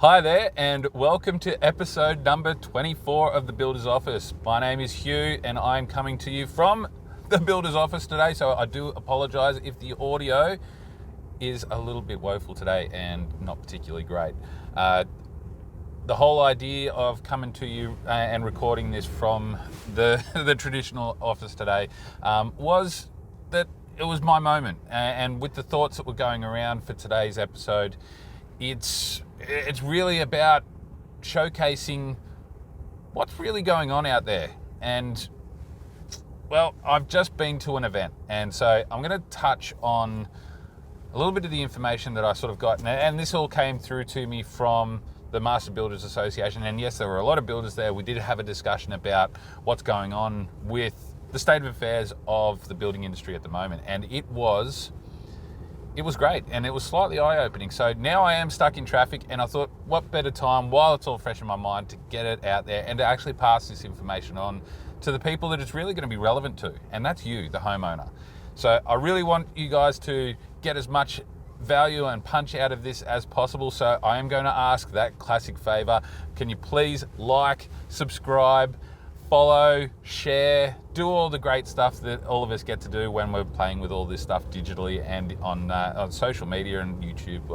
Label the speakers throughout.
Speaker 1: Hi there, and welcome to episode number 24 of the Builder's Office. My name is Hugh, and I'm coming to you from the Builder's Office today, so I do apologise if the audio is a little bit woeful today and not particularly great. The whole idea of coming to you and recording this from the traditional office today was that it was my moment, and with the thoughts that were going around for today's episode, it's really about showcasing what's really going on out there. And well, I've just been to an event, and so I'm going to touch on a little bit of the information that I sort of got, and this all came through to me from the Master Builders Association. And yes, there were a lot of builders there. We did have a discussion about what's going on with the state of affairs of the building industry at the moment, and it was great, and it was slightly eye-opening. So now I am stuck in traffic, and I thought, what better time, while it's all fresh in my mind, to get it out there and to actually pass this information on to the people that it's really going to be relevant to, and that's you, the homeowner. So I really want you guys to get as much value and punch out of this as possible. So I am going to ask that classic favor. Can you please like, subscribe, follow, share, do all the great stuff that all of us get to do when we're playing with all this stuff digitally and on social media and YouTube,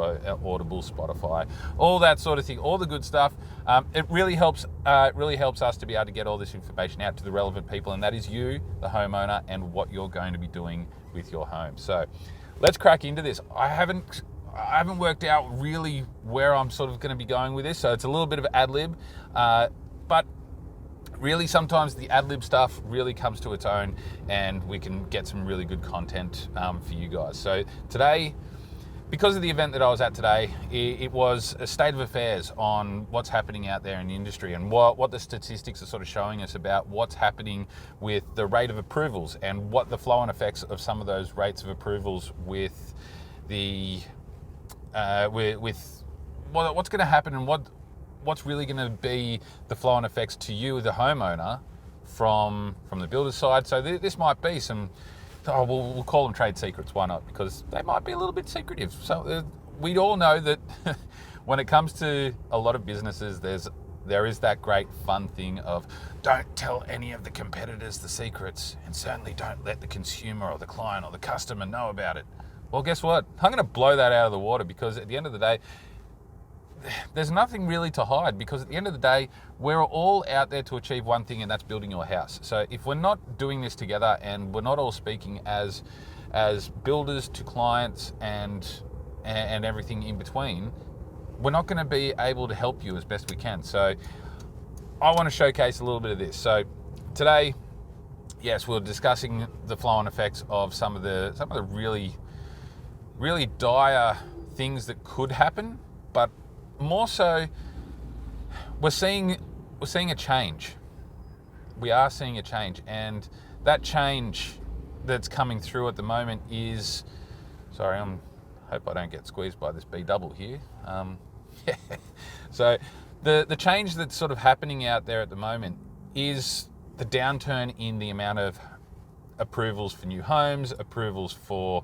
Speaker 1: Audible, Spotify, all that sort of thing, all the good stuff. It really helps us to be able to get all this information out to the relevant people, and that is you, the homeowner, and what you're going to be doing with your home. So let's crack into this. I haven't worked out really where I'm sort of going to be going with this, so it's a little bit of ad lib, but really, sometimes the ad-lib stuff really comes to its own, and we can get some really good content for you guys. So today, because of the event that I was at today, it was a state of affairs on what's happening out there in the industry and what the statistics are sort of showing us about what's happening with the rate of approvals and what the flow and effects of some of those rates of approvals with the with what's going to happen and what's really going to be the flow and effects to you, the homeowner, from the builder's side. So this might be some, we'll call them trade secrets, why not? Because they might be a little bit secretive. So we all know that when it comes to a lot of businesses, there is that great fun thing of don't tell any of the competitors the secrets, and certainly don't let the consumer or the client or the customer know about it. Well, guess what? I'm going to blow that out of the water, because at the end of the day, there's nothing really to hide, because at the end of the day, we're all out there to achieve one thing, and that's building your house. So if we're not doing this together, and we're not all speaking as builders to clients and everything in between, we're not going to be able to help you as best we can. So I want to showcase a little bit of this. So today, yes, we're discussing the flow and effects of some of the really, really dire things that could happen, but more so, we're seeing a change. We are seeing a change, and that change that's coming through at the moment is, sorry, hope I don't get squeezed by this B double here. Yeah. So the change that's sort of happening out there at the moment is the downturn in the amount of approvals for new homes, approvals for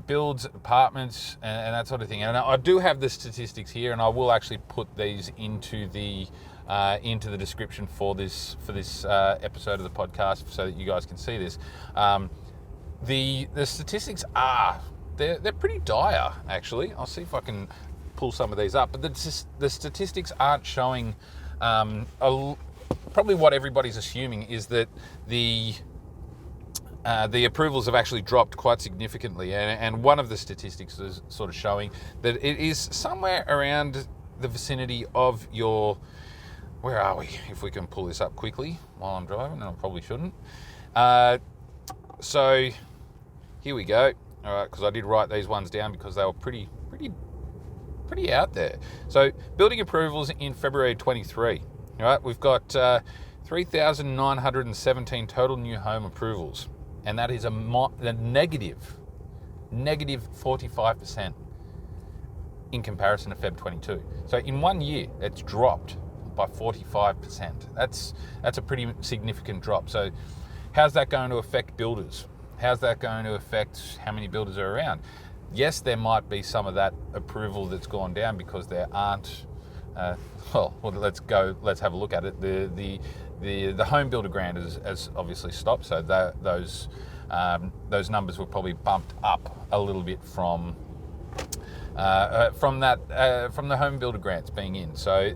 Speaker 1: builds, apartments, and that sort of thing. And I do have the statistics here, and I will actually put these into the description for this episode of the podcast, so that you guys can see this. The statistics they're pretty dire, actually. I'll see if I can pull some of these up, but the statistics aren't showing. Probably what everybody's assuming is that the approvals have actually dropped quite significantly, and one of the statistics is sort of showing that it is somewhere around the vicinity of your, where are we? If we can pull this up quickly while I'm driving, and I probably shouldn't. So here we go. All right, because I did write these ones down because they were pretty out there. So building approvals in February 23. All right, we've got 3,917 total new home approvals. And that is a negative 45% in comparison to Feb 22. So in 1 year, it's dropped by 45%. That's a pretty significant drop. So how's that going to affect builders? How's that going to affect how many builders are around? Yes, there might be some of that approval that's gone down because there aren't. Let's have a look at it. The home builder grant has obviously stopped, so those numbers were probably bumped up a little bit from the home builder grants being in. So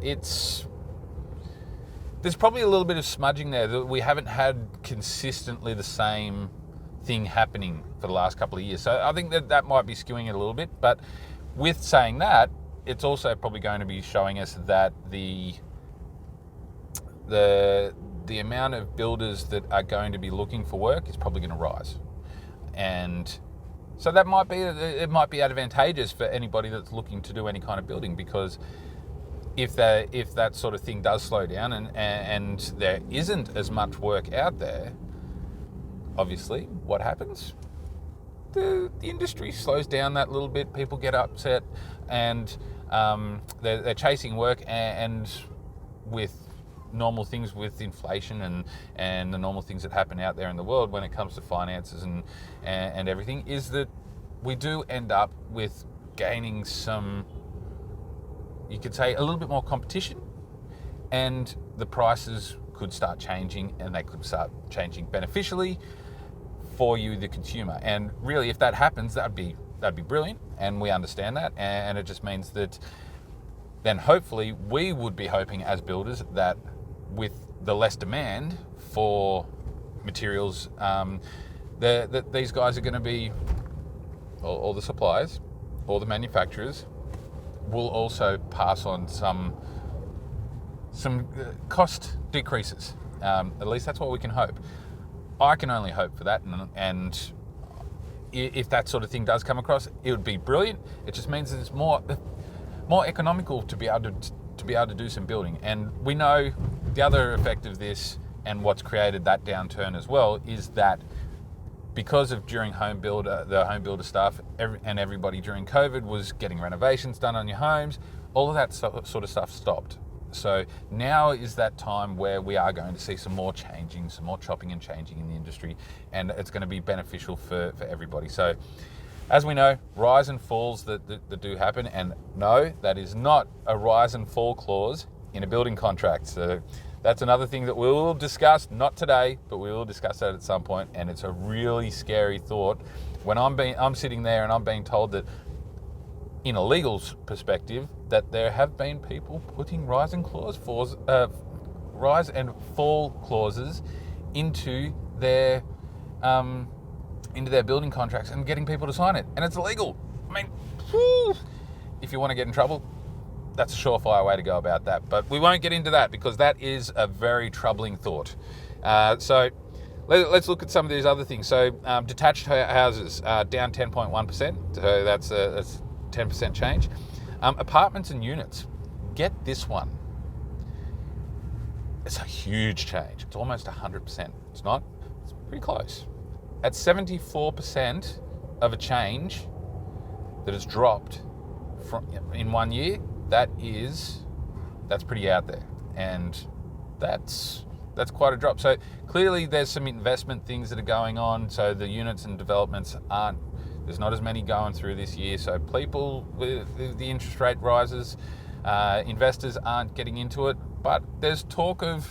Speaker 1: there's probably a little bit of smudging there that we haven't had consistently the same thing happening for the last couple of years. So I think that might be skewing it a little bit. But with saying that, it's also probably going to be showing us that the amount of builders that are going to be looking for work is probably going to rise. And so it might be advantageous for anybody that's looking to do any kind of building, because if that sort of thing does slow down and there isn't as much work out there, obviously what happens? The industry slows down that little bit. People get upset, and they're chasing work, and with normal things, with inflation and the normal things that happen out there in the world when it comes to finances and everything, is that we do end up with gaining some, you could say, a little bit more competition, and the prices could start changing, and they could start changing beneficially for you, the consumer. And really, if that happens, that'd be brilliant, and we understand that, and it just means that then hopefully we would be hoping as builders that with the less demand for materials, that these guys are going to be, all the suppliers, all the manufacturers will also pass on some cost decreases. At least that's what we can hope. I can only hope for that, and if that sort of thing does come across, it would be brilliant. It just means that it's more economical to be able to do some building. And we know the other effect of this, and what's created that downturn as well, is that because of the home builder stuff, and everybody during COVID was getting renovations done on your homes, all of that sort of stuff stopped. So now is that time where we are going to see some more chopping and changing in the industry, and it's going to be beneficial for everybody. So as we know, rise and falls that do happen, and no, that is not a rise and fall clause in a building contract. So that's another thing that we will discuss, not today, but we will discuss that at some point. And it's a really scary thought when I'm sitting there and I'm being told that, in a legal perspective, that there have been people putting rise and fall clauses into their building contracts and getting people to sign it, and it's illegal. I mean, if you want to get in trouble, that's a surefire way to go about that. But we won't get into that, because that is a very troubling thought. So let's look at some of these other things. So detached houses down 10.1%. So that's 10% change. Apartments and units, get this one. It's a huge change. It's almost 100%. It's not. It's pretty close. At 74% of a change that has dropped in 1 year, that's pretty out there, and that's quite a drop. So clearly there's some investment things that are going on. So the units and developments there's not as many going through this year. So people, with the interest rate rises, investors aren't getting into it. But there's talk of,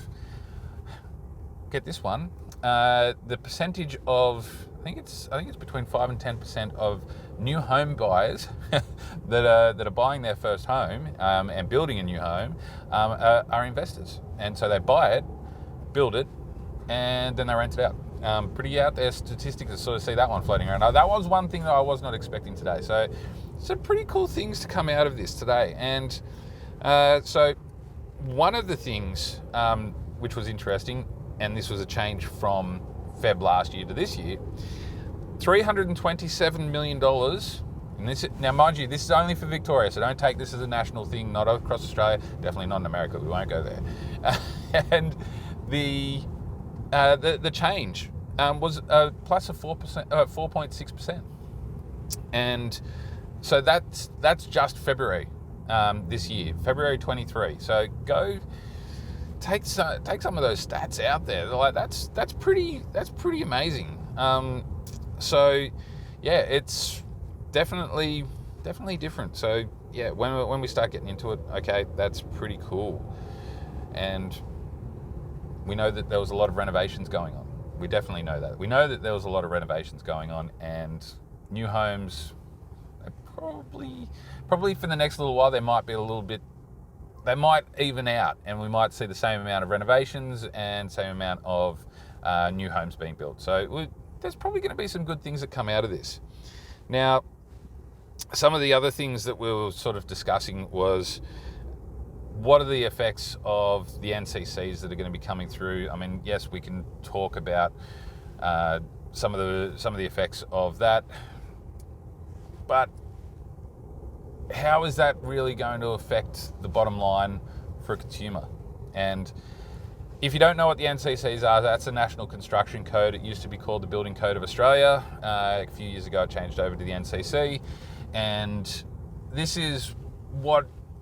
Speaker 1: get this one, the percentage of, I think it's between 5 and 10% of new home buyers that are buying their first home and building a new home are investors, and so they buy it, build it, and then they rent it out. Pretty out there statistics to sort of see that one floating around. Now, that was one thing that I was not expecting today. So some pretty cool things to come out of this today. And so one of the things which was interesting, and this was a change from Feb last year to this year, $327 million. And now, mind you, this is only for Victoria, so don't take this as a national thing, not across Australia, definitely not in America, we won't go there. And the change was plus a 4.6%. And so that's just February this year, February 23. So go take some of those stats out there. Like that's pretty amazing. So yeah, it's definitely different. So yeah, when we start getting into it, okay, that's pretty cool. And we know that there was a lot of renovations going on. We definitely know that. We know that there was a lot of renovations going on, and new homes, probably for the next little while, they might even out, and we might see the same amount of renovations and same amount of new homes being built. So there's probably going to be some good things that come out of this. Now, some of the other things that we were sort of discussing was, what are the effects of the NCCs that are going to be coming through? I mean, yes, we can talk about some of the effects of that, but how is that really going to affect the bottom line for a consumer? And if you don't know what the NCCs are, that's the National Construction Code. It used to be called the Building Code of Australia. A few years ago, it changed over to the NCC. And this is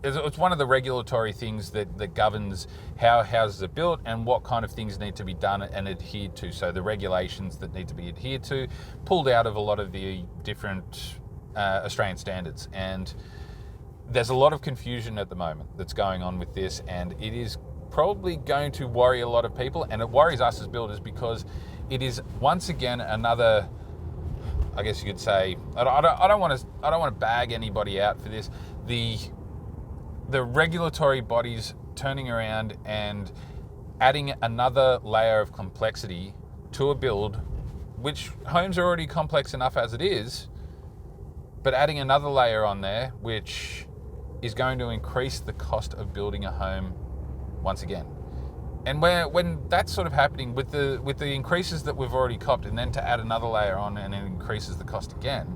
Speaker 1: it's one of the regulatory things that governs how houses are built and what kind of things need to be done and adhered to. So the regulations that need to be adhered to, pulled out of a lot of the different Australian standards. And there's a lot of confusion at the moment that's going on with this, and it is probably going to worry a lot of people, and it worries us as builders because it is once again another, I guess you could say, I don't want to bag anybody out for this. The regulatory bodies turning around and adding another layer of complexity to a build, which homes are already complex enough as it is, but adding another layer on there, which is going to increase the cost of building a home once again. And when that's sort of happening with the increases that we've already copped, and then to add another layer on and it increases the cost again,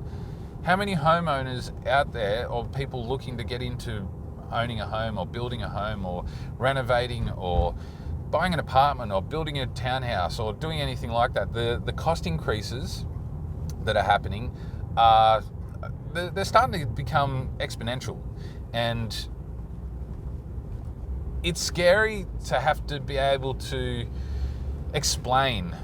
Speaker 1: how many homeowners out there, or people looking to get into owning a home or building a home or renovating or buying an apartment or building a townhouse or doing anything like that, the cost increases that are happening they're starting to become exponential. And it's scary to have to be able to explain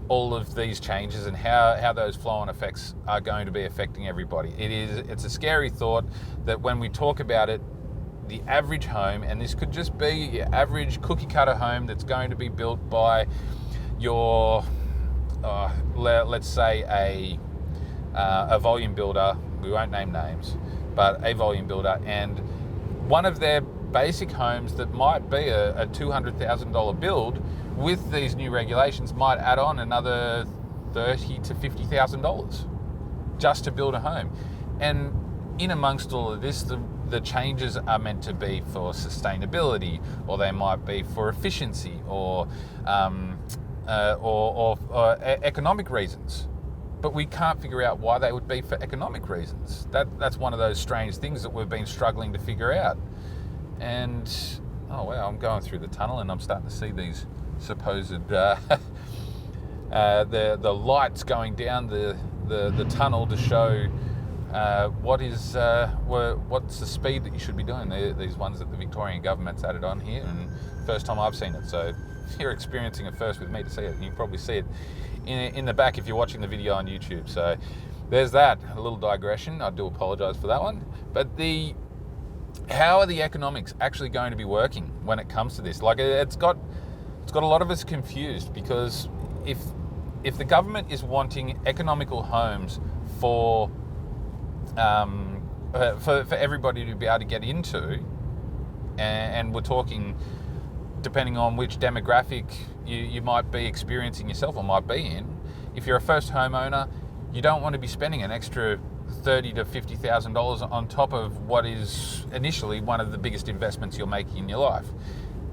Speaker 1: all of these changes and how those flow-on effects are going to be affecting everybody. It's a scary thought that when we talk about it, the average home, and this could just be your average cookie cutter home that's going to be built by your, let's say a volume builder, we won't name names, but a volume builder, and one of their basic homes that might be a $200,000 build with these new regulations might add on another $30,000 to $50,000 just to build a home. And in amongst all of this, the changes are meant to be for sustainability, or they might be for efficiency, or economic reasons. But we can't figure out why they would be for economic reasons. That's one of those strange things that we've been struggling to figure out. And oh wow, I'm going through the tunnel and I'm starting to see these supposed the lights going down the tunnel to show what's the speed that you should be doing. These ones that the Victorian government's added on here, and first time I've seen it. So you're experiencing it first with me to see it, and you probably see it in the back if you're watching the video on YouTube. So there's that, a little digression. I do apologise for that one. But how are the economics actually going to be working when it comes to this? Like, it's got a lot of us confused, because if the government is wanting economical homes for everybody to be able to get into, and we're talking depending on which demographic you might be experiencing yourself or might be in. If you're a first homeowner, you don't want to be spending an extra $30,000 to $50,000 on top of what is initially one of the biggest investments you're making in your life.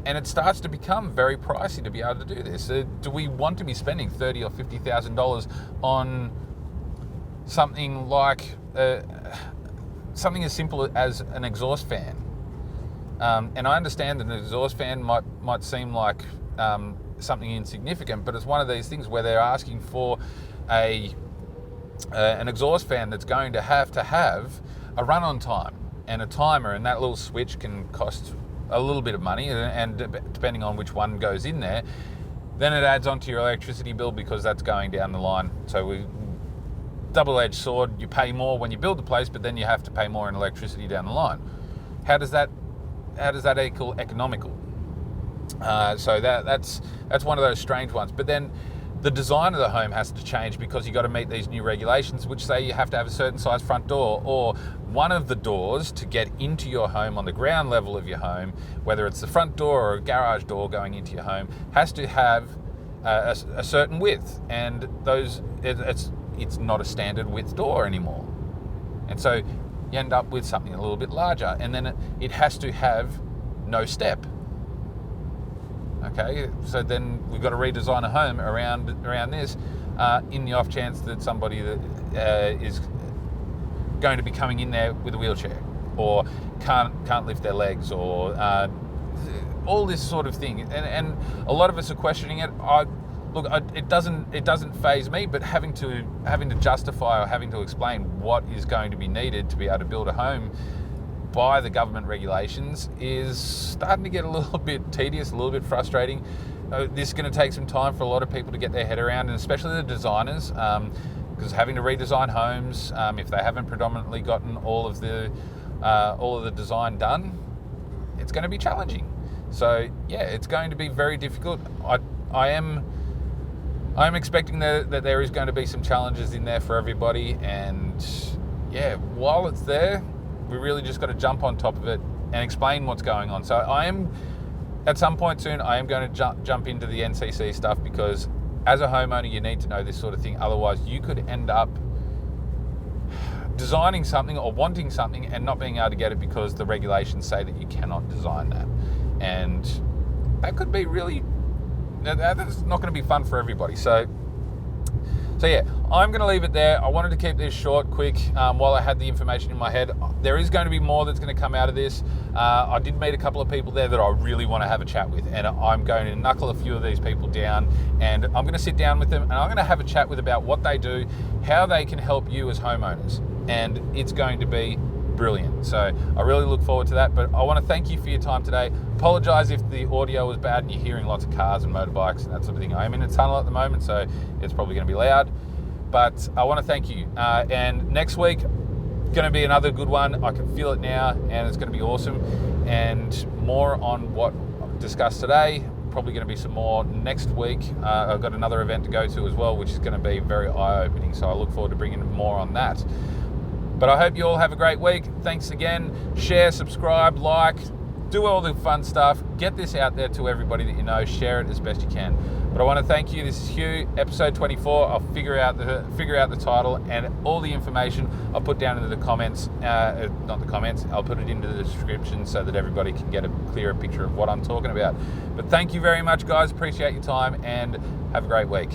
Speaker 1: And it starts to become very pricey to be able to do this. Do we want to be spending $30,000 or $50,000 on something like something as simple as an exhaust fan? And I understand that an exhaust fan might seem like something insignificant, but it's one of these things where they're asking for an exhaust fan that's going to have a run-on time and a timer, and that little switch can cost a little bit of money, and depending on which one goes in there, then it adds onto your electricity bill because that's going down the line. So double-edged sword. You pay more when you build the place, but then you have to pay more in electricity down the line. How does that equal economical? So that's one of those strange ones. But then the design of the home has to change because you've got to meet these new regulations, which say you have to have a certain size front door, or one of the doors to get into your home on the ground level of your home, whether it's the front door or a garage door going into your home, has to have a certain width, and it's not a standard width door anymore. And so you end up with something a little bit larger, and then it has to have no step. Okay, so then we've got to redesign a home around this, in the off chance that somebody that is going to be coming in there with a wheelchair, or can't lift their legs, or all this sort of thing. And a lot of us are questioning it. It doesn't faze me, but having to justify or having to explain what is going to be needed to be able to build a home by the government regulations is starting to get a little bit tedious, a little bit frustrating. This is going to take some time for a lot of people to get their head around, and especially the designers, because having to redesign homes, if they haven't predominantly gotten all of the design done, it's going to be challenging. So yeah, it's going to be very difficult. I'm expecting that there is going to be some challenges in there for everybody, and yeah, while it's there, we really just got to jump on top of it and explain what's going on. So at some point soon, I am going to jump into the NCC stuff, because as a homeowner, you need to know this sort of thing. Otherwise, you could end up designing something or wanting something and not being able to get it because the regulations say that you cannot design that. And that could be that's not going to be fun for everybody. So yeah, I'm going to leave it there. I wanted to keep this short, quick, while I had the information in my head. There is going to be more that's going to come out of this. I did meet a couple of people there that I really want to have a chat with, and I'm going to knuckle a few of these people down, and I'm going to sit down with them, and I'm going to have a chat with about what they do, how they can help you as homeowners, and it's going to be brilliant. So I really look forward to that. But I want to thank you for your time today. Apologize if the audio was bad and you're hearing lots of cars and motorbikes and that sort of thing. I'm in a tunnel at the moment, so it's probably going to be loud, but I want to thank you. And next week, going to be another good one. I can feel it now, and it's going to be awesome. And more on what I've discussed today. Probably going to be some more next week. I've got another event to go to as well, which is going to be very eye-opening. So I look forward to bringing more on that. But I hope you all have a great week. Thanks again. Share, subscribe, like, do all the fun stuff. Get this out there to everybody that you know. Share it as best you can. But I want to thank you. This is Hugh, episode 24. I'll figure out the title and all the information I'll put down into the comments. Not the comments. I'll put it into the description so that everybody can get a clearer picture of what I'm talking about. But thank you very much, guys. Appreciate your time, and have a great week.